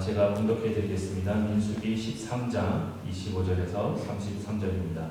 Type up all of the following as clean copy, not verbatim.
제가 봉독해 드리겠습니다. 민수기 13장 25절에서 33절입니다.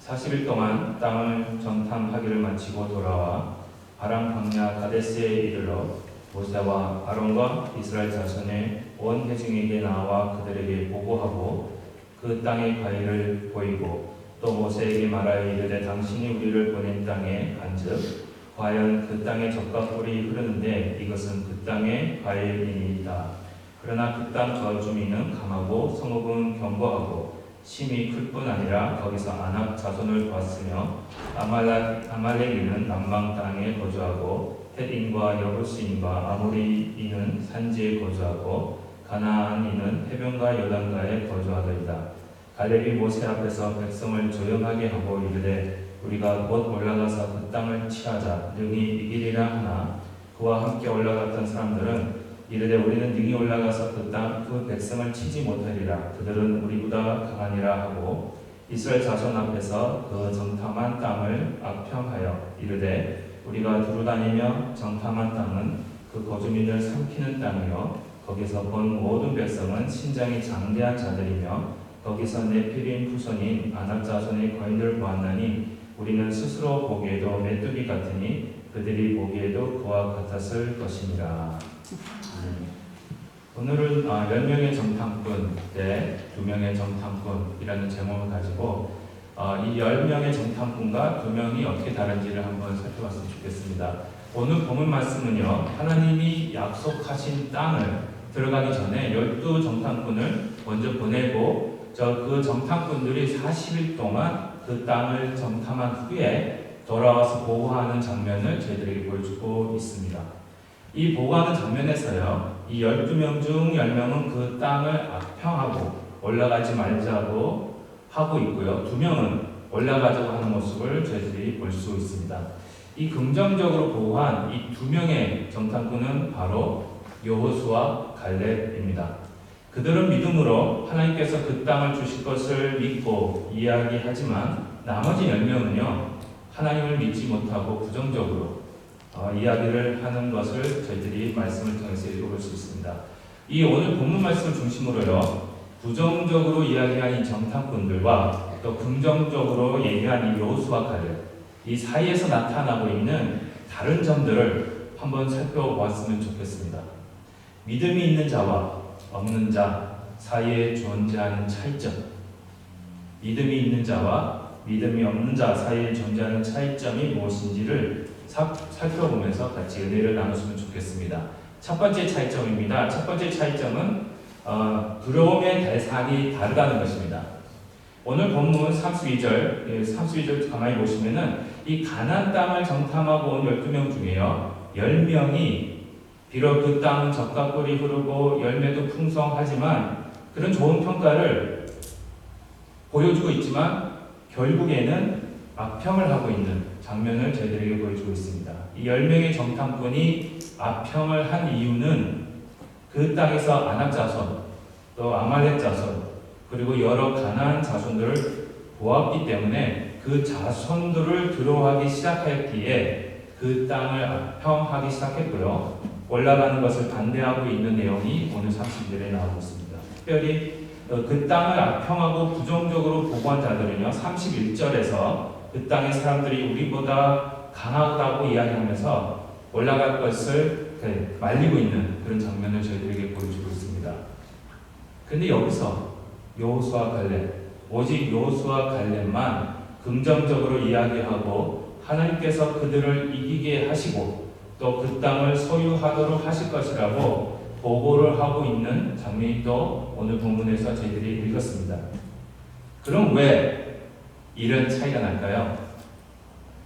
40일 동안 땅을 정탐하기를 마치고 돌아와 바람 광야 가데스에 이르러 모세와 아론과 이스라엘 자손의 온 회중에게 나와 그들에게 보고하고 그 땅의 과일을 보이고 또 모세에게 말하여 이르되 당신이 우리를 보낸 땅에 간즉 과연 그 땅에 젖과 꿀이 흐르는데 이것은 그 땅의 과일이니이다. 그러나 그 땅 거주민은 강하고 성읍은 견고하고 심이 클 뿐 아니라 거기서 아낙 자손을 보았으며 아말렉인은 남방 땅에 거주하고 헷인과 여부스인과 아모리인은 산지에 거주하고 가나안인은 해변과 요단가에 거주하더이다. 갈렙이 모세 앞에서 백성을 조용하게 하고 이르되 우리가 곧 올라가서 그 땅을 취하자 능히 이기리라 하나 그와 함께 올라갔던 사람들은 이르되 우리는 능히 올라가서 그 백성을 치지 못하리라. 그들은 우리보다 강하니라 하고 이스라엘 자손 앞에서 그 정탐한 땅을 악평하여 이르되 우리가 두루다니며 정탐한 땅은 그 거주민을 삼키는 땅이요 거기서 본 모든 백성은 신장이 장대한 자들이며 거기서 네피림 후손인 아낙 자손의 거인들을 보았나니 우리는 스스로 보기에도 메뚜기 같으니 그들이 보기에도 그와 같았을 것이니라. 오늘은 10명의 정탐꾼 대 2명의 정탐꾼이라는 제목을 가지고 이 10명의 정탐꾼과 2명이 어떻게 다른지를 한번 살펴봤으면 좋겠습니다. 오늘 본문 말씀은요, 하나님이 약속하신 땅을 들어가기 전에 12 정탐꾼을 먼저 보내고 그 정탐꾼들이 40일 동안 그 땅을 정탐한 후에 돌아와서 보고하는 장면을 저희들에게 보여주고 있습니다. 이 보고하는 장면에서요, 이 12명 중 10명은 그 땅을 악평하고 올라가지 말자고 하고 있고요. 2명은 올라가자고 하는 모습을 저희들이 볼 수 있습니다. 이 긍정적으로 보고한 이 2명의 정탐꾼은 바로 여호수아 갈렙입니다. 그들은 믿음으로 하나님께서 그 땅을 주실 것을 믿고 이야기하지만 나머지 10명은요, 하나님을 믿지 못하고 부정적으로 이야기를 하는 것을 저희들이 말씀을 통해서 읽어볼 수 있습니다. 이 오늘 본문 말씀을 중심으로요, 부정적으로 이야기한 이 정탐꾼들과 또 긍정적으로 얘기한 이 여호수아 갈렙, 이 사이에서 나타나고 있는 다른 점들을 한번 살펴보았으면 좋겠습니다. 믿음이 있는 자와 없는 자 사이에 존재하는 차이점, 믿음이 있는 자와 믿음이 없는 자 사이에 존재하는 차이점이 무엇인지를 살펴보면서 같이 은혜를 나눴으면 좋겠습니다. 첫 번째 차이점입니다. 첫 번째 차이점은 두려움의 대상이 다르다는 것입니다. 오늘 본문 32절 가만히 보시면은 이 가나안 땅을 정탐하고 온 12명 중에요, 10명이 비록 그 땅은 젖과 꿀이 흐르고 열매도 풍성하지만 그런 좋은 평가를 보여주고 있지만 결국에는 악평을 하고 있는 장면을 저희들에게 보여주고 있습니다. 이 10명의 정탐꾼이 악평을 한 이유는 그 땅에서 아낙 자손, 또 아말렉 자손, 그리고 여러 가나안 자손들을 보았기 때문에 그 자손들을 두려워하기 시작했기에 그 땅을 악평하기 시작했고요. 올라가는 것을 반대하고 있는 내용이 오늘 30절에 나오고 있습니다. 특별히 그 땅을 악평하고 부정적으로 보고한 자들은요, 31절에서 그 땅의 사람들이 우리보다 강하다고 이야기하면서 올라갈 것을 말리고 있는 그런 장면을 저희들에게 보여주고 있습니다. 그런데 여기서 여호수아 갈렙, 오직 여호수아 갈렙만 긍정적으로 이야기하고 하나님께서 그들을 이기게 하시고 또 그 땅을 소유하도록 하실 것이라고 보고를 하고 있는 장면이 또 오늘 본문에서 저희들이 읽었습니다. 그럼 왜 이런 차이가 날까요?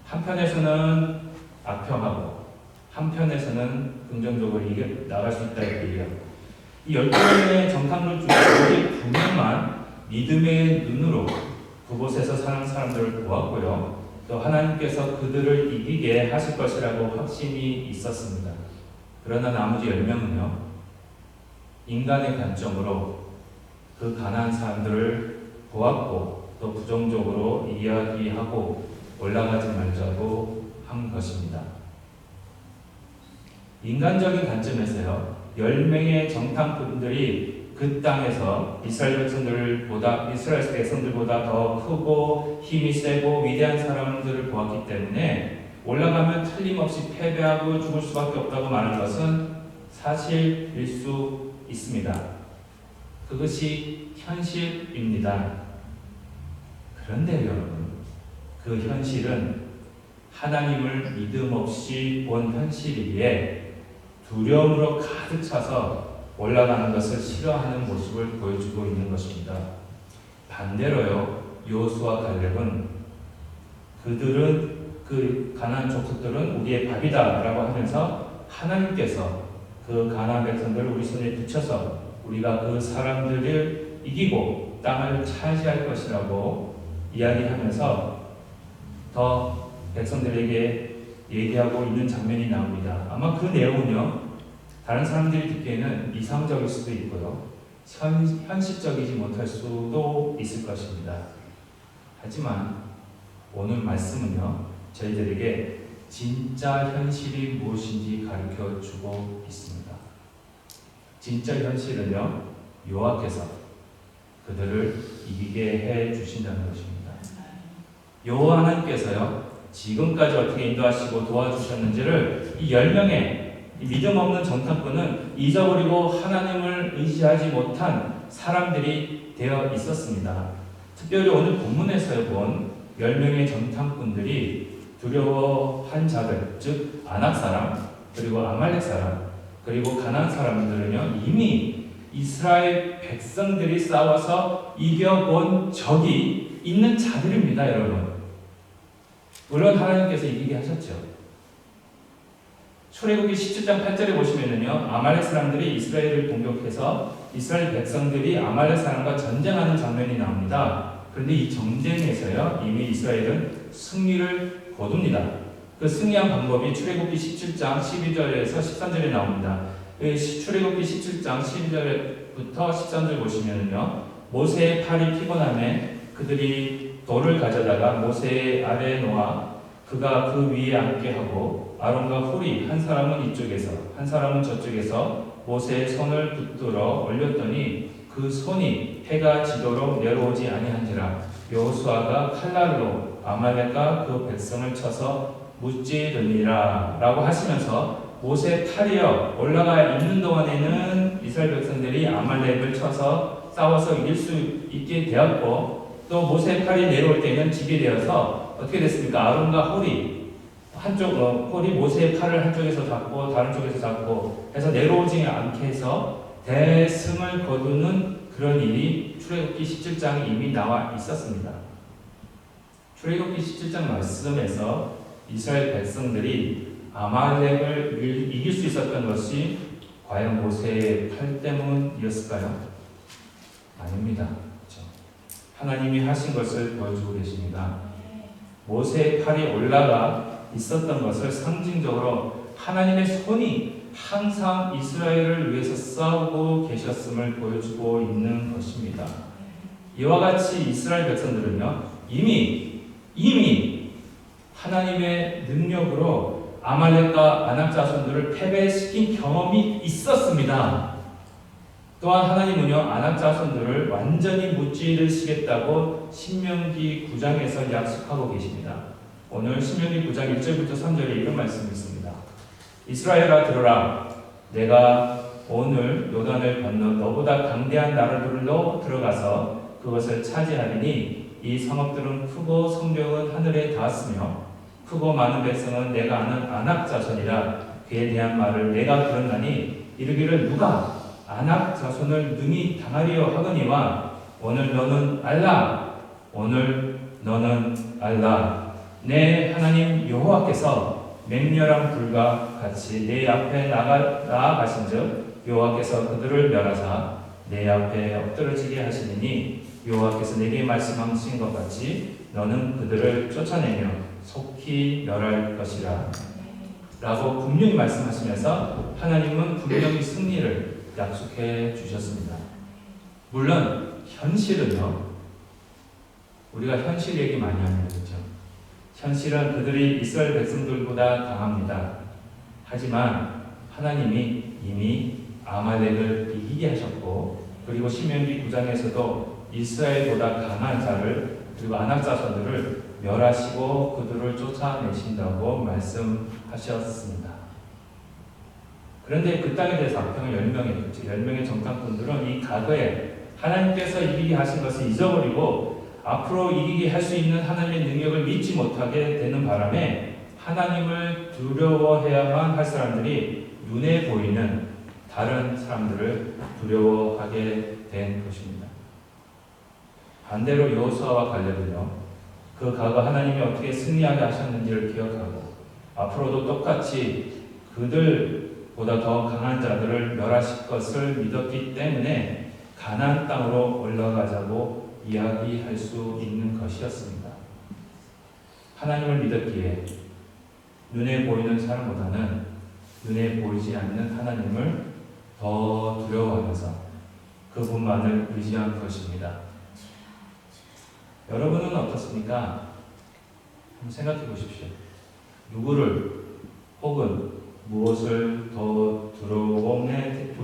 한편에서는 악평하고 한편에서는 긍정적으로 나갈 수 있다 이렇게 얘기합니다. 이 12명의 정탐꾼 중에 오직 2명만 믿음의 눈으로 그곳에서 사는 사람들을 보았고요. 또 하나님께서 그들을 이기게 하실 것이라고 확신이 있었습니다. 그러나 나머지 10명은요, 인간의 관점으로 그 가난한 사람들을 보았고 또 부정적으로 이야기하고 올라가지 말자고 한 것입니다. 인간적인 관점에서요, 10명의 정탐꾼들이 그 땅에서 이스라엘 백성들보다 더 크고 힘이 세고 위대한 사람들을 보았기 때문에 올라가면 틀림없이 패배하고 죽을 수밖에 없다고 말하는 것은 사실일 수 있습니다. 그것이 현실입니다. 그런데 여러분, 그 현실은 하나님을 믿음 없이 본 현실이기에 두려움으로 가득 차서 올라가는 것을 싫어하는 모습을 보여주고 있는 것입니다. 반대로요, 여호수아 갈렙은 그들은 그 가나안 족속들은 우리의 밥이다 라고 하면서 하나님께서 그 가나안 백성들을 우리 손에 붙여서 우리가 그 사람들을 이기고 땅을 차지할 것이라고 이야기하면서 더 백성들에게 얘기하고 있는 장면이 나옵니다. 아마 그 내용은요, 다른 사람들이 듣기에는 이상적일 수도 있고요, 현실적이지 못할 수도 있을 것입니다. 하지만 오늘 말씀은요, 저희들에게 진짜 현실이 무엇인지 가르쳐 주고 있습니다. 진짜 현실은요, 여호와께서 그들을 이기게 해 주신다는 것입니다. 여호와 하나님께서요, 지금까지 어떻게 인도하시고 도와주셨는지를 이 10명의 믿음 없는 정탐꾼은 잊어버리고 하나님을 의지하지 못한 사람들이 되어 있었습니다. 특별히 오늘 본문에서 본 10명의 정탐꾼들이 두려워한 자들, 즉 아낙 사람, 그리고 아말렉 사람, 그리고 가나안 사람들은요, 이미 이스라엘 백성들이 싸워서 이겨본 적이 있는 자들입니다, 여러분. 물론 하나님께서 이기게 하셨죠. 출애굽기 17장 8절에 보시면은요, 아말렉 사람들이 이스라엘을 공격해서 이스라엘 백성들이 아말렉 사람과 전쟁하는 장면이 나옵니다. 그런데 이 전쟁에서요, 이미 이스라엘은 승리를 거둡니다. 그 승리한 방법이 출애굽기 17장 12절에서 13절에 나옵니다. 출애굽기 17장 12절부터 13절 보시면은요, 모세의 팔이 피곤함에 그들이 돌을 가져다가 모세의 아래에 놓아 그가 그 위에 앉게 하고 아론과 훌이 한 사람은 이쪽에서 한 사람은 저쪽에서 모세의 손을 붙들어 올렸더니 그 손이 해가 지도록 내려오지 아니한지라. 여호수아가 칼날로 아말렉과 그 백성을 쳐서 무찌르니라 라고 하시면서 모세의 팔이여 올라가 있는 동안에는 이스라엘 백성들이 아말렉을 쳐서 싸워서 이길 수 있게 되었고, 또 모세의 팔이 내려올 때는 지게 되어서 어떻게 됐습니까? 아론과 홀이 홀이 모세의 팔을 한쪽에서 잡고 다른 쪽에서 잡고 해서 내려오지 않게 해서 대승을 거두는 그런 일이 출애굽기 17장에 이미 나와 있었습니다. 출애굽기 17장 말씀에서 이스라엘 백성들이 아말렉을 이길 수 있었던 것이 과연 모세의 팔 때문이었을까요? 아닙니다. 그렇죠? 하나님이 하신 것을 보여주고 계십니다. 모세의 팔이 올라가 있었던 것을 상징적으로 하나님의 손이 항상 이스라엘을 위해서 싸우고 계셨음을 보여주고 있는 것입니다. 이와 같이 이스라엘 백성들은요, 이미 하나님의 능력으로 아말렉과 아낙 자손들을 패배시킨 경험이 있었습니다. 또한 하나님은요, 아낙 자손들을 완전히 무찌르시겠다고 신명기 9장에서 약속하고 계십니다. 오늘 신명기 9장 1절부터 3절에 이런 말씀이 있습니다. 이스라엘아 들으라. 내가 오늘 요단을 건너 너보다 강대한 나라들로 들어가서 그것을 차지하리니 이 성읍들은 크고 성벽은 하늘에 닿았으며 크고 많은 백성은 내가 아는 아낙 자손이라. 그에 대한 말을 내가 들었나니 이르기를 누가 아낙 자손을 능히 당하리요 하거니와 오늘 너는 알라. 오늘 너는 알라. 내 하나님 여호와께서 맹렬한 불과 같이 내 앞에 나아가신즉 여호와께서 그들을 멸하사 내 앞에 엎드러지게 하시리니 여호와께서 내게 말씀하신 것 같이 너는 그들을 쫓아내며 속히 멸할 것이라 라고 분명히 말씀하시면서 하나님은 분명히 승리를 약속해 주셨습니다. 물론 현실은요, 우리가 현실 얘기 많이 하는 거죠. 현실은 그들이 이스라엘 백성들보다 강합니다. 하지만 하나님이 이미 아말렉을 이기게 하셨고 그 그리고 신명기 9장에서도 이스라엘보다 강한 자를 그리고 아낙 자손들을 멸하시고 그들을 쫓아내신다고 말씀하셨습니다. 그런데 그 땅에 대해서 악평을 10명의 정탐꾼들은 이 과거에 하나님께서 이기게 하신 것을 잊어버리고 앞으로 이기게 할 수 있는 하나님의 능력을 믿지 못하게 되는 바람에 하나님을 두려워해야만 할 사람들이 눈에 보이는 다른 사람들을 두려워하게 된 것입니다. 반대로 여호수아와 갈렙은요, 그 과거 하나님이 어떻게 승리하게 하셨는지를 기억하고 앞으로도 똑같이 그들보다 더 강한 자들을 멸하실 것을 믿었기 때문에 가나안 땅으로 올라가자고 이야기할 수 있는 것이었습니다. 하나님을 믿었기에 눈에 보이는 사람보다는 눈에 보이지 않는 하나님을 더 두려워하면서 그분만을 의지한 것입니다. 여러분은 어떻습니까? 한번 생각해 보십시오. 누구를 혹은 무엇을 더 두려움의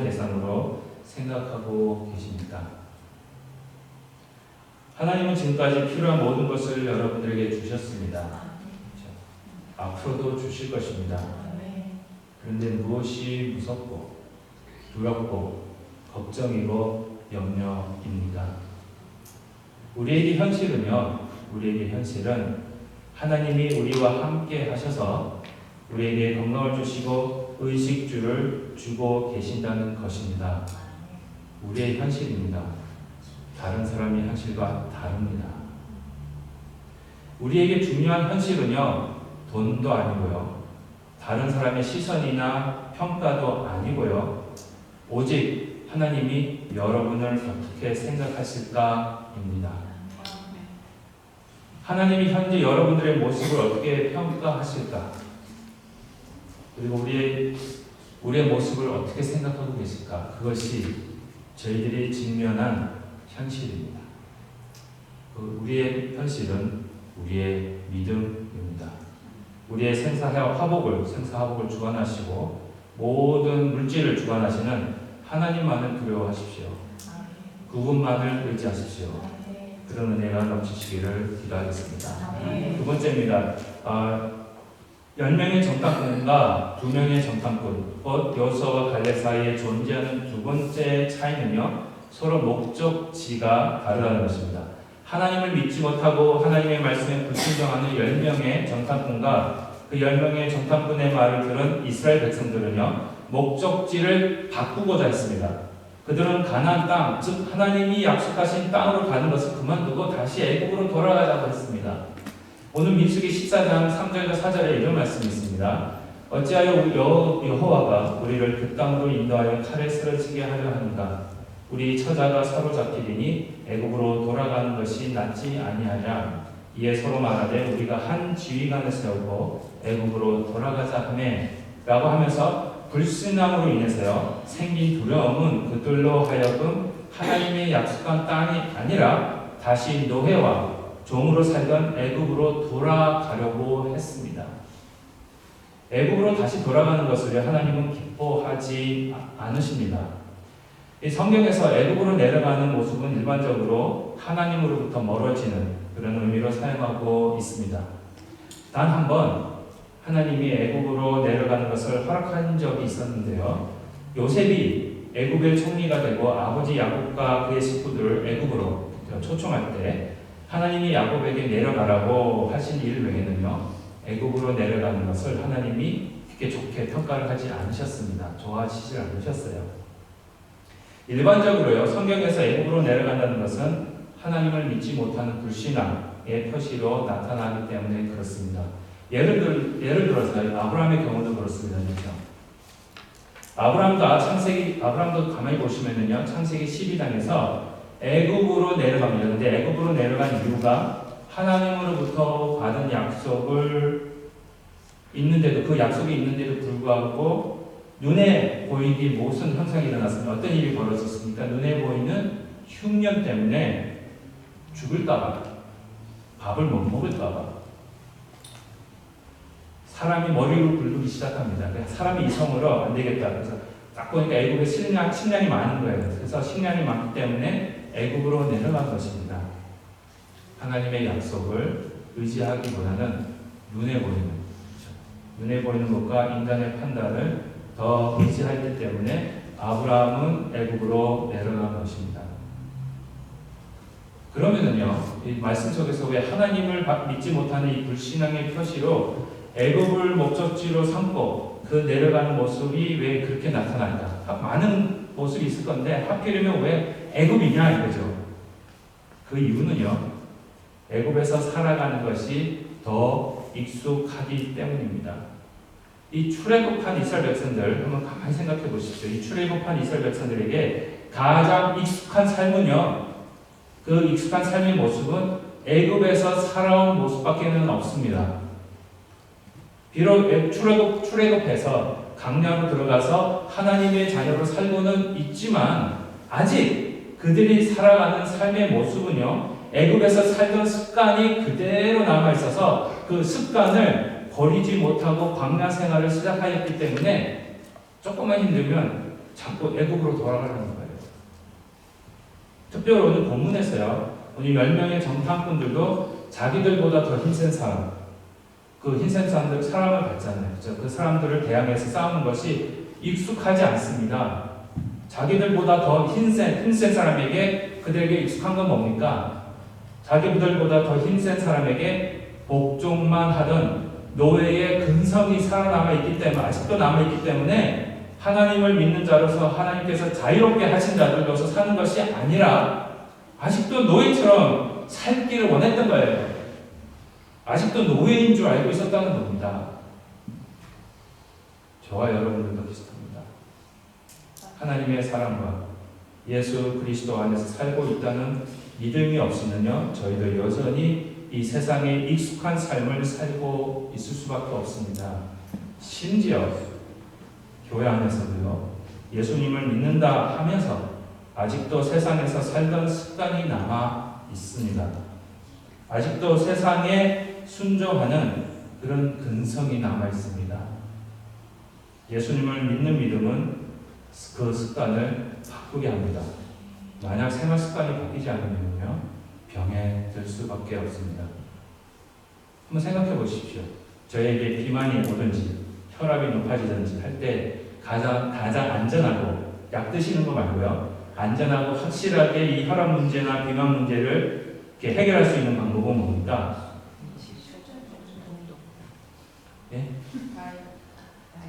대상으로 생각하고 계십니까? 하나님은 지금까지 필요한 모든 것을 여러분들에게 주셨습니다. 그렇죠? 앞으로도 주실 것입니다. 그런데 무엇이 무섭고 두렵고 걱정이고 염려입니까? 우리에게 현실은 하나님이 우리와 함께 하셔서 우리에게 건강을 주시고 의식주를 주고 계신다는 것입니다. 우리의 현실입니다. 다른 사람의 현실과 다릅니다. 우리에게 중요한 현실은요, 돈도 아니고요, 다른 사람의 시선이나 평가도 아니고요, 오직 하나님이 여러분을 어떻게 생각하실까입니다. 하나님이 현재 여러분들의 모습을 어떻게 평가하실까? 그리고 우리의 모습을 어떻게 생각하고 계실까? 그것이 저희들이 직면한 현실입니다. 우리의 현실은 우리의 믿음입니다. 우리의 생사화복을 주관하시고 모든 물질을 주관하시는 하나님만을 두려워하십시오. 그분만을 의지하십시오. 그런 은혜가 넘치시기를 기도하겠습니다. 두 번째입니다. 10명의 정탐꾼과 2명의 정탐꾼, 곧 여호수아와 갈렙 사이에 존재하는 두 번째 차이는요, 서로 목적지가 다르다는 것입니다. 하나님을 믿지 못하고 하나님의 말씀에 불순종하는 10명의 정탐꾼과 그 10명의 정탐꾼의 말을 들은 이스라엘 백성들은요, 목적지를 바꾸고자 했습니다. 그들은 가나안 땅, 즉 하나님이 약속하신 땅으로 가는 것을 그만두고 다시 애국으로 돌아가자고 했습니다. 오늘 민수기 14장 3절과 4절에 이런 말씀이 있습니다. 어찌하여 여호와가 우리를 그 땅으로 인도하여 칼에 쓰러지게 하려 하는가? 우리 처자가 사로잡히리니 애국으로 돌아가는 것이 낫지 아니하냐? 이에 서로 말하되 우리가 한 지휘관을 세우고 애국으로 돌아가자 하매 라고 하면서 불신앙으로 인해서요, 생긴 두려움은 그들로 하여금 하나님의 약속한 땅이 아니라 다시 노예와 종으로 살던 애굽으로 돌아가려고 했습니다. 애굽으로 다시 돌아가는 것을 하나님은 기뻐하지 않으십니다. 이 성경에서 애굽으로 내려가는 모습은 일반적으로 하나님으로부터 멀어지는 그런 의미로 사용하고 있습니다. 단 한 번 하나님이 애굽으로 내려가는 것을 허락한 적이 있었는데요. 요셉이 애굽의 총리가 되고 아버지 야곱과 그의 식구들을 애굽으로 초청할 때 하나님이 야곱에게 내려가라고 하신 일 외에는요, 애굽으로 내려가는 것을 하나님이 그렇게 좋게 평가를 하지 않으셨습니다. 좋아하시지 않으셨어요. 일반적으로요, 성경에서 애굽으로 내려간다는 것은 하나님을 믿지 못하는 불신앙의 표시로 나타나기 때문에 그렇습니다. 예를 들어서 아브라함의 경우도 그렇습니다. 그렇죠? 아브라함도 가만히 보시면은요, 창세기 12장에서 애굽으로 내려갑니다. 근데 애굽으로 내려간 이유가 하나님으로부터 받은 약속이 있는데도 불구하고 눈에 보이기 무슨 현상이 일어났습니까? 어떤 일이 벌어졌습니까? 눈에 보이는 흉년 때문에 죽을까봐, 밥을 못 먹을까봐 사람이 머리를 굴르기 시작합니다. 사람이 이성으로 안 되겠다. 그래서 딱 보니까 애굽에 식량이 많은 거예요. 그래서 식량이 많기 때문에 애굽으로 내려간 것입니다. 하나님의 약속을 의지하기보다는 눈에 보이는 것과 인간의 판단을 더 의지하기 때문에 아브라함은 애굽으로 내려간 것입니다. 그러면은요, 이 말씀 속에서 왜 하나님을 믿지 못하는 이 불신앙의 표시로 애굽을 목적지로 삼고 그 내려가는 모습이 왜 그렇게 나타날까? 많은 모습이 있을 건데 하필이면 왜 애굽이냐 이거죠. 그 이유는요, 애굽에서 살아가는 것이 더 익숙하기 때문입니다. 이 출애굽한 이스라엘 백성들 한번 가만히 생각해 보십시오. 이 출애굽한 이스라엘 백성들에게 가장 익숙한 삶은요, 그 익숙한 삶의 모습은 애굽에서 살아온 모습밖에는 없습니다. 비록 출애굽해서 강야로 들어가서 하나님의 자녀로 살고는 있지만 아직 그들이 살아가는 삶의 모습은요, 애굽에서 살던 습관이 그대로 남아 있어서 그 습관을 버리지 못하고 광야 생활을 시작하였기 때문에 조금만 힘들면 자꾸 애굽으로 돌아가려는 거예요. 특별히 오늘 본문에서요, 오늘 10명의 정탐꾼들도 자기들보다 더 힘센 사람, 그 힘센 사람을 봤잖아요. 그렇죠? 그 사람들을 대항해서 싸우는 것이 익숙하지 않습니다. 자기들보다 더 힘센 사람에게 그들에게 익숙한 건 뭡니까? 자기들보다 더 힘센 사람에게 복종만 하던 노예의 근성이 살아남아 있기 때문에, 아직도 남아 있기 때문에 하나님을 믿는 자로서 하나님께서 자유롭게 하신 자들로서 사는 것이 아니라 아직도 노예처럼 살기를 원했던 거예요. 아직도 노예인 줄 알고 있었다는 겁니다. 저와 여러분들도 비슷합니다. 하나님의 사랑과 예수 그리스도 안에서 살고 있다는 믿음이 없으면요, 저희도 여전히 이 세상에 익숙한 삶을 살고 있을 수밖에 없습니다. 심지어 교회 안에서도요, 예수님을 믿는다 하면서 아직도 세상에서 살던 습관이 남아 있습니다. 아직도 세상에 순종하는 그런 근성이 남아 있습니다. 예수님을 믿는 믿음은 그 습관을 바꾸게 합니다. 만약 생활 습관이 바뀌지 않으면요, 병에 들 수밖에 없습니다. 한번 생각해 보십시오. 저에게 비만이 오든지 혈압이 높아지든지 할 때 가장 안전하고, 약 드시는 거 말고요, 안전하고 확실하게 이 혈압 문제나 비만 문제를 이렇게 해결할 수 있는 방법은 뭡니까? 예?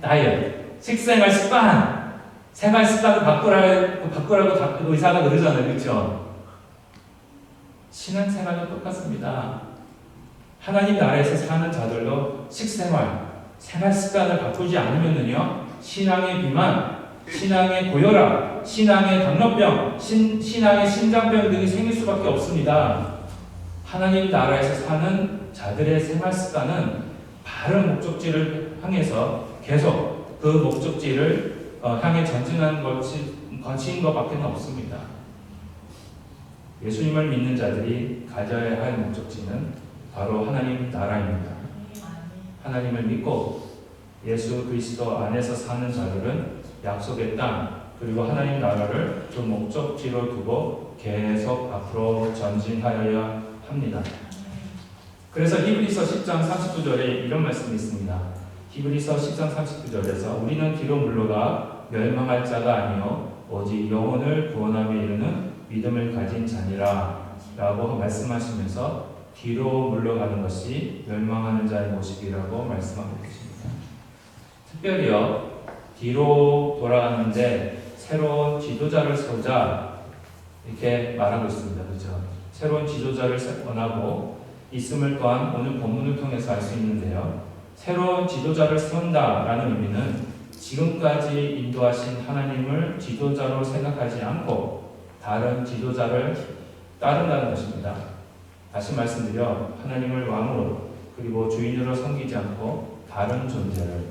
다이어트. 식생활 습관. 생활 습관을 바꾸라고 의사가 그러잖아요. 그렇죠? 신앙생활도 똑같습니다. 하나님 나라에서 사는 자들도 식생활, 생활 습관을 바꾸지 않으면요, 신앙의 비만, 신앙의 고혈압, 신앙의 당뇨병, 신앙의 심장병 등이 생길 수밖에 없습니다. 하나님 나라에서 사는 자들의 생활 습관은 바른 목적지를 향해서 계속 그 목적지를 향해 전진하는 것인 것밖에 없습니다. 예수님을 믿는 자들이 가져야 할 목적지는 바로 하나님 나라입니다. 하나님을 믿고 예수 그리스도 안에서 사는 자들은 약속의 땅, 그리고 하나님 나라를 그 목적지로 두고 계속 앞으로 전진하여야 합니다. 그래서 히브리서 10장 39절에 이런 말씀이 있습니다. 히브리서 10장 39절에서 우리는 뒤로 물러가 멸망할 자가 아니요 오직 영혼을 구원함에 이르는 믿음을 가진 자니라 라고 말씀하시면서 뒤로 물러가는 것이 멸망하는 자의 모습이라고 말씀하고 계십니다. 특별히요, 뒤로 돌아가는데 새로운 지도자를 세우자 이렇게 말하고 있습니다. 그렇죠? 새로운 지도자를 원하고 있음을 또한 오늘 본문을 통해서 알 수 있는데요. 새로운 지도자를 세운다라는 의미는 지금까지 인도하신 하나님을 지도자로 생각하지 않고 다른 지도자를 따른다는 것입니다. 다시 말씀드려 하나님을 왕으로 그리고 주인으로 섬기지 않고 다른 존재를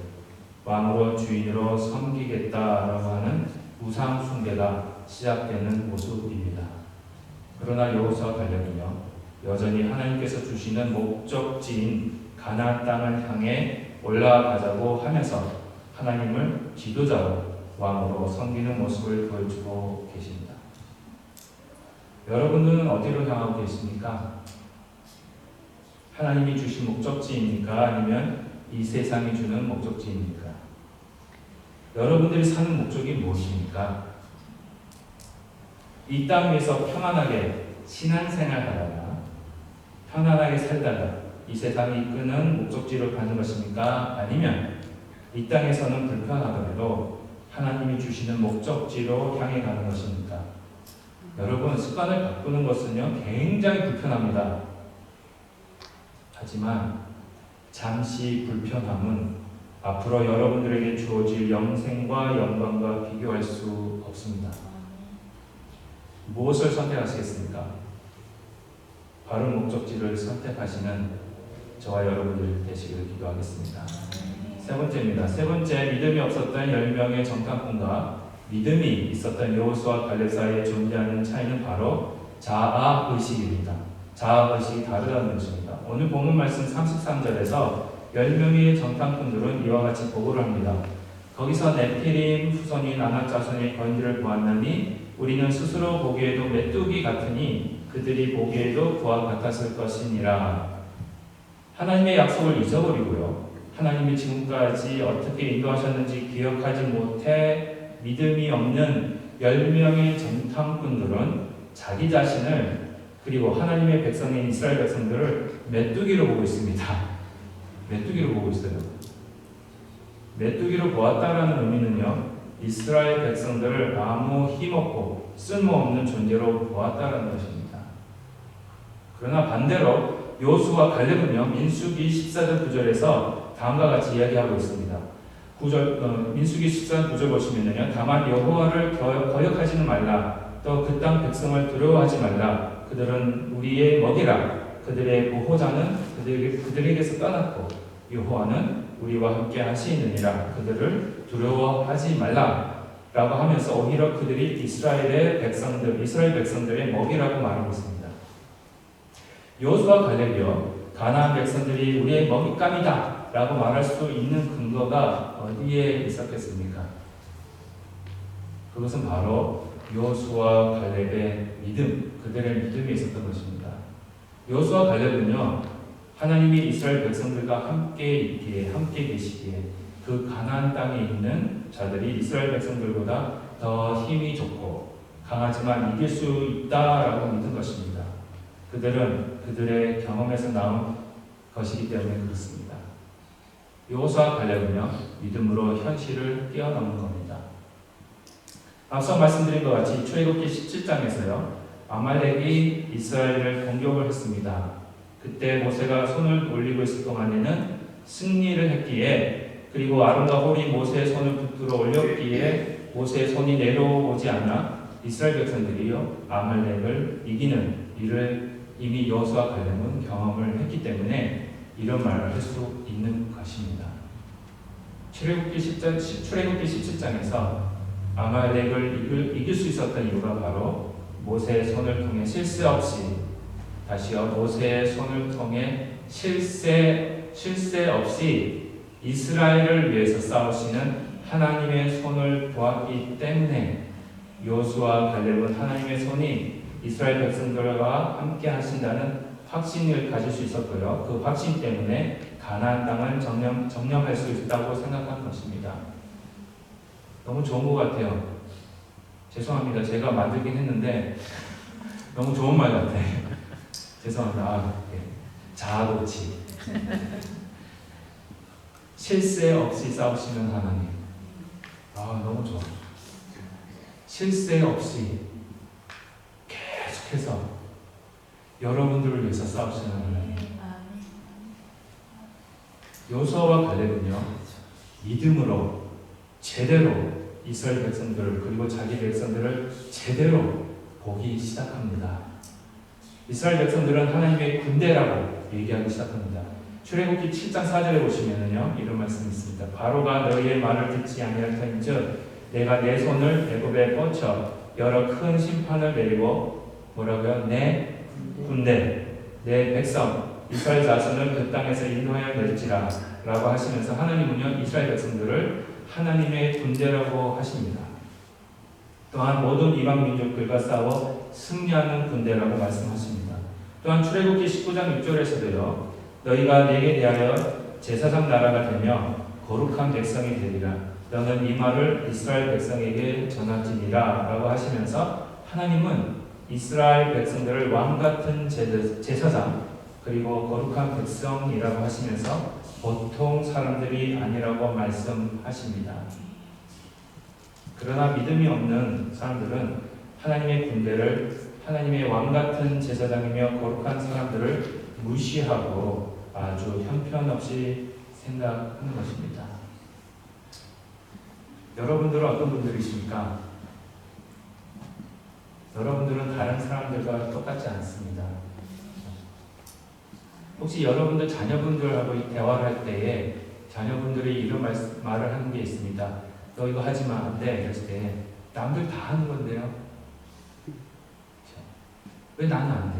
왕으로 주인으로 섬기겠다라고 하는 우상 숭배가 시작되는 모습입니다. 그러나 여호수아 갈렙은요, 여전히 하나님께서 주시는 목적지인 가나안 땅을 향해 올라가자고 하면서 하나님을 지도자로 왕으로 섬기는 모습을 보여주고 계십니다. 여러분은 어디로 향하고 계십니까? 하나님이 주신 목적지입니까? 아니면 이 세상이 주는 목적지입니까? 여러분들이 사는 목적이 무엇입니까? 이 땅 위에서 편안하게 신앙생활 하다가 편안하게 살다가 이 세상이 이끄는 목적지로 가는 것입니까? 아니면 이 땅에서는 불편하더라도 하나님이 주시는 목적지로 향해 가는 것입니까? 여러분, 습관을 바꾸는 것은요 굉장히 불편합니다. 하지만 잠시 불편함은 앞으로 여러분들에게 주어질 영생과 영광과 비교할 수 없습니다. 무엇을 선택하시겠습니까? 바른 목적지를 선택하시는 저와 여러분들 되시기를 기도하겠습니다. 세 번째입니다. 세 번째, 믿음이 없었던 10명의 정탐꾼과 믿음이 있었던 여호수아 갈렙 사이에 존재하는 차이는 바로 자아의식입니다. 자아의식이 다르다는 것입니다. 오늘 본문 말씀 33절에서 10명의 정탐꾼들은 이와 같이 보고를 합니다. 거기서 네피림 후손인 아낙 자손의 건지를 보았나니 우리는 스스로 보기에도 메뚜기 같으니 그들이 보기에도 그와 같았을 것이니라. 하나님의 약속을 잊어버리고요, 하나님이 지금까지 어떻게 인도하셨는지 기억하지 못해 믿음이 없는 10명의 정탐꾼들은 자기 자신을 그리고 하나님의 백성인 이스라엘 백성들을 메뚜기로 보고 있습니다. 메뚜기로 보고 있어요. 메뚜기로 보았다라는 의미는요, 이스라엘 백성들을 아무 힘없고 쓸모없는 존재로 보았다라는 것입니다. 그러나 반대로 여호수아 갈렙은요, 민수기 14절 9절에서 다음과 같이 이야기하고 있습니다. 민수기 14절 9절 보시면요, 다만 여호와를 거역하지는 말라. 또 그 땅 백성을 두려워하지 말라. 그들은 우리의 먹이라. 그들의 보호자는 그들에게서 떠났고 여호와는 우리와 함께 하시느니라. 그들을 두려워하지 말라 라고 하면서 오히려 그들이 이스라엘 백성들의 먹이라고 말하고 있습니다. 여호수아 갈렙이요, 가나안 백성들이 우리의 먹잇감이다 라고 말할 수 있는 근거가 어디에 있었겠습니까? 그것은 바로 여호수아 갈렙의 믿음, 그들의 믿음이 있었던 것입니다. 여호수아 갈렙은요, 하나님이 이스라엘 백성들과 함께 있기에, 함께 계시기에 그 가나안 땅에 있는 자들이 이스라엘 백성들보다 더 힘이 좋고 강하지만 이길 수 있다라고 믿은 것입니다. 그들은 그들의 경험에서 나온 것이기 때문에 그렇습니다. 여호수아 갈렙은요, 믿음으로 현실을 뛰어넘는 겁니다. 앞서 말씀드린 것 같이 출애굽기 17장에서요, 아말렉이 이스라엘을 공격을 했습니다. 그때 모세가 손을 올리고 있을 동안에는 승리를 했기에, 그리고 아론과 홀이 모세의 손을 붙들어 올렸기에 모세의 손이 내려오지 않아 이스라엘 백성들이요, 아말렉을 이기는 일을 이미 여호수아 갈렙은 경험을 했기 때문에 이런 말을 할 수 있는 것입니다. 출애굽기 17장에서 아말렉을 이길 수 있었던 이유가 바로 모세의 손을 통해 실세 없이, 다시요, 모세의 손을 통해 실세 없이 이스라엘을 위해서 싸우시는 하나님의 손을 보았기 때문에 여호수아 갈렙은 하나님의 손이 이스라엘 백성들과 함께 하신다는 확신을 가질 수 있었고요, 그 확신 때문에 가나안 땅을 점령할 수 있다고 생각한 것입니다. 너무 좋은 것 같아요. 죄송합니다. 제가 만들긴 했는데 너무 좋은 말 같아요. 죄송합니다. 자아도취. 실세 없이 싸우시는 하나님. 너무 좋아. 실세 없이 계속해서 여러분들을 위해서 싸우시는 하나님. 여호수아와 갈렙은요, 믿음으로 제대로 이스라엘 백성들을, 그리고 자기 백성들을 제대로 보기 시작합니다. 이스라엘 백성들은 하나님의 군대라고 얘기하기 시작합니다. 출애굽기 7장 4절에 보시면은요, 이런 말씀이 있습니다. 바로가 너희의 말을 듣지 아니할 터인즉 내가 내 손을 애굽에 뻗쳐 여러 큰 심판을 내리고, 뭐라고요? 내 군대, 내 백성 이스라엘 자손을 그 땅에서 인도하여 낼지라 라고 하시면서 하나님은요, 이스라엘 백성들을 하나님의 군대라고 하십니다. 또한 모든 이방 민족들과 싸워 승리하는 군대라고 말씀하십니다. 또한 출애굽기 19장 6절에서도요. 너희가 내게 대하여 제사장 나라가 되며 거룩한 백성이 되리라. 너는 이 말을 이스라엘 백성에게 전할지니라 라고 하시면서 하나님은 이스라엘 백성들을 왕같은 제사장 그리고 거룩한 백성이라고 하시면서 보통 사람들이 아니라고 말씀하십니다. 그러나 믿음이 없는 사람들은 하나님의 군대를 하나님의 왕같은 제사장이며 거룩한 사람들을 무시하고 아주 형편없이 생각하는 것입니다. 여러분들은 어떤 분들이십니까? 여러분들은 다른 사람들과 똑같지 않습니다. 혹시 여러분들 자녀분들하고 대화를 할 때에 자녀분들이 이런 말을 하는 게 있습니다. 너 이거 하지 마, 안 돼. 이랬을 때 남들 다 하는 건데요. 왜 나는 안 돼?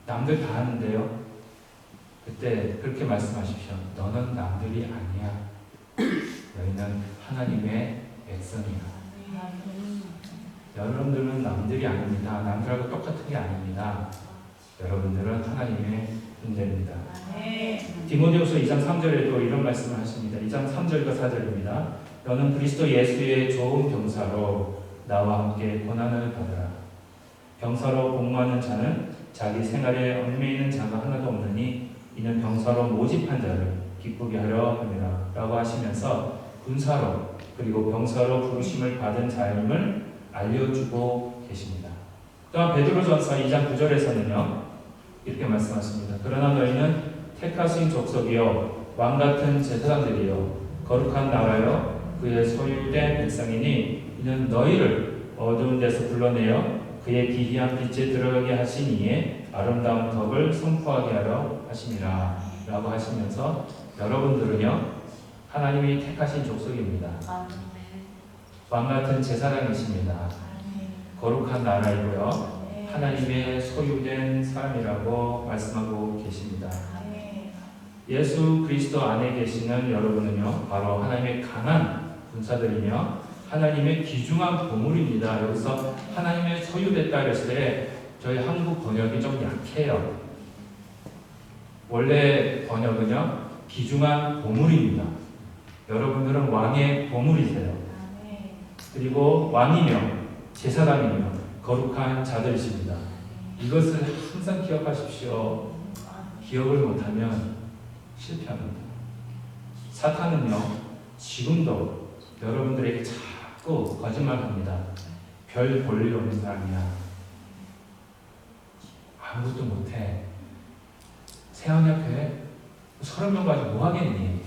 남들 다 하는데요. 그때 그렇게 말씀하십시오. 너는 남들이 아니야. 너희는 하나님의 백성이야. 여러분들은 남들이 아닙니다. 남들하고 똑같은 게 아닙니다. 여러분들은 하나님의 군대입니다. 디모데후서 2장 3절에도 이런 말씀을 하십니다. 2장 3절과 4절입니다. 너는 그리스도 예수의 좋은 병사로 나와 함께 고난을 받으라. 병사로 복무하는 자는 자기 생활에 얽매이는 자가 하나도 없느니 이는 병사로 모집한 자를 기쁘게 하려 함이라 라고 하시면서 군사로 그리고 병사로 부르심을 받은 자임을 알려주고 계십니다. 또한 베드로전서 2장 9절에서는요 이렇게 말씀하십니다. 그러나 너희는 택하신 족속이요 왕같은 제사장들이요 거룩한 나라요 그의 소유된 백성이니 이는 너희를 어두운 데서 불러내어 그의 기이한 빛에 들어가게 하신 이에 아름다운 덕을 선포하게 하려 하심이라 라고 하시면서 여러분들은요 하나님이 택하신 족속입니다. 왕같은 제사장이십니다. 거룩한 나라이고요 하나님의 소유된 사람이라고 말씀하고 계십니다. 예수 그리스도 안에 계시는 여러분은요 바로 하나님의 강한 군사들이며 하나님의 귀중한 보물입니다. 여기서 하나님의 소유됐다 그랬을 때 저희 한국 번역이 좀 약해요. 원래 번역은요 귀중한 보물입니다. 여러분들은 왕의 보물이세요. 그리고 왕이며 제사장이며 거룩한 자들이십니다. 이것을 항상 기억하십시오. 기억을 못하면 실패합니다. 사탄은요 지금도 여러분들에게 자꾸 거짓말합니다. 별 볼 일 없는 사람이야. 아무것도 못해. 세원협회 30명 가지고 뭐 하겠니?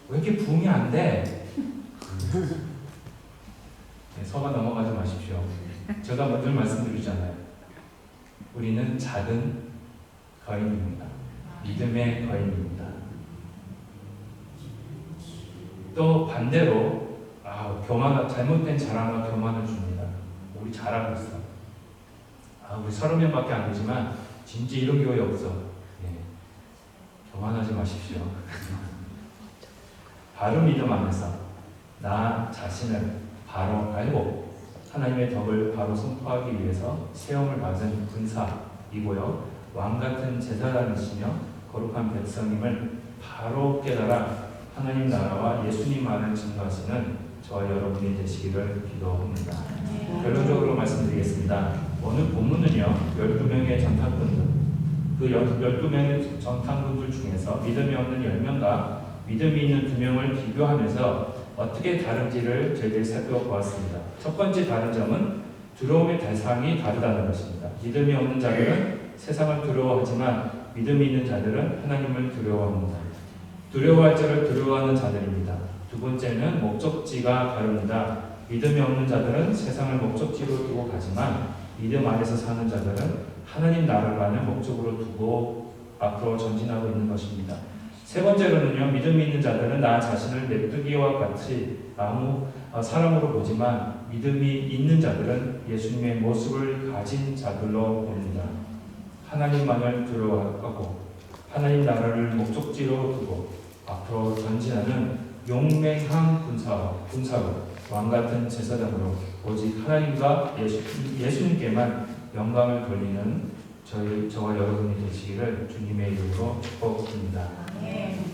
왜 이렇게 부응이 안 돼? 네, 서가 넘어가지 마십시오. 제가 먼저 말씀드리잖아요. 우리는 작은 거인입니다. 믿음의 거인입니다. 또 반대로 잘못된 자랑과 교만을 줍니다. 우리 잘하고 있어. 우리 30명밖에 안 되지만 진짜 이런 교회 없어. 네. 교만하지 마십시오. 바른 믿음 안에서 나 자신을 바로 알고 하나님의 덕을 바로 선포하기 위해서 세움을 받은 군사이고요 왕같은 제사장이시며 거룩한 백성임을 바로 깨달아 하나님 나라와 예수님만을 증거하시는 저와 여러분이 되시기를 기도합니다. 결론적으로 말씀드리겠습니다. 오늘 본문은요 12명의 전탄꾼들 그 12명의 전탄꾼들 중에서 믿음이 없는 10명과 믿음이 있는 2명을 비교하면서 어떻게 다른지를 저희들이 살펴보았습니다. 첫 번째 다른 점은 두려움의 대상이 다르다는 것입니다. 믿음이 없는 자들은 세상을 두려워하지만 믿음이 있는 자들은 하나님을 두려워합니다. 두려워할 자를 두려워하는 자들입니다. 두 번째는 목적지가 다릅니다. 믿음이 없는 자들은 세상을 목적지로 두고 가지만 믿음 안에서 사는 자들은 하나님 나라만을 목적으로 두고 앞으로 전진하고 있는 것입니다. 세 번째로는요, 믿음이 있는 자들은 나 자신을 메뚜기와 같이 아무 사람으로 보지만 믿음이 있는 자들은 예수님의 모습을 가진 자들로 봅니다. 하나님만을 두려워하고 하나님 나라를 목적지로 두고 앞으로 전진하는 용맹한 군사로 왕같은 제사장으로 오직 하나님과 예수님께만 영광을 돌리는 저와 여러분이 되시기를 주님의 이름으로 축복합니다. 아멘.